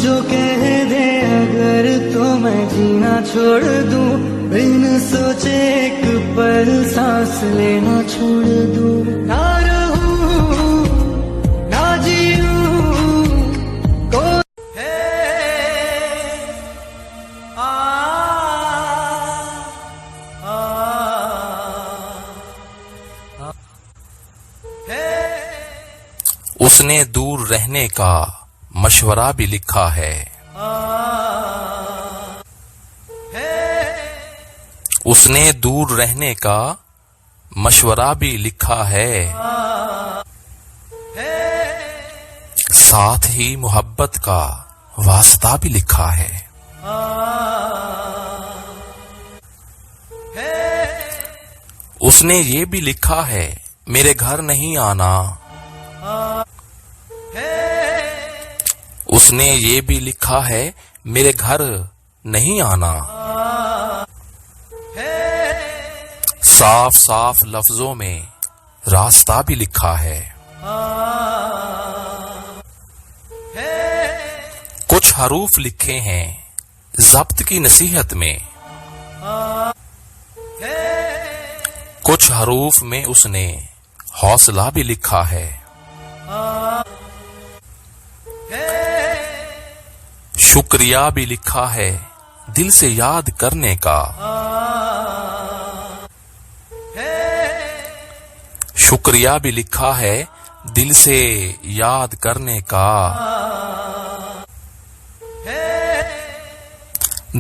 جو کہہ دے اگر تو میں جینا چھوڑ دوں، بن سوچے ایک پل سانس لینا چھوڑ دوں، نہ رہوں نہ جیوں کوئی ہے اس نے دور رہنے کا مشورہ بھی لکھا ہے، اس نے دور رہنے کا مشورہ بھی لکھا ہے، ساتھ ہی محبت کا واسطہ بھی لکھا ہے۔ اس نے یہ بھی لکھا ہے میرے گھر نہیں آنا، اس نے یہ بھی لکھا ہے میرے گھر نہیں آنا، صاف صاف لفظوں میں راستہ بھی لکھا ہے۔ کچھ حروف لکھے ہیں ضبط کی نصیحت میں، کچھ حروف میں اس نے حوصلہ بھی لکھا ہے۔ شکریہ بھی لکھا ہے دل سے یاد کرنے کا، شکریہ بھی لکھا ہے دل سے یاد کرنے کا،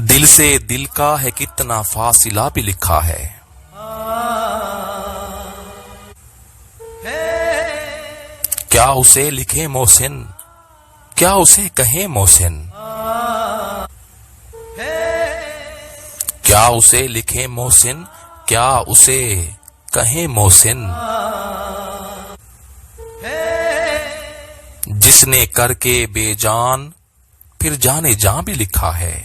دل سے دل کا ہے کتنا فاصلہ بھی لکھا ہے۔ کیا اسے لکھے محسن، کیا اسے کہیں محسن، کیا اسے لکھے محسن، کیا اسے کہیں محسن، جس نے کر کے بے جان پھر جانے جاں بھی لکھا ہے۔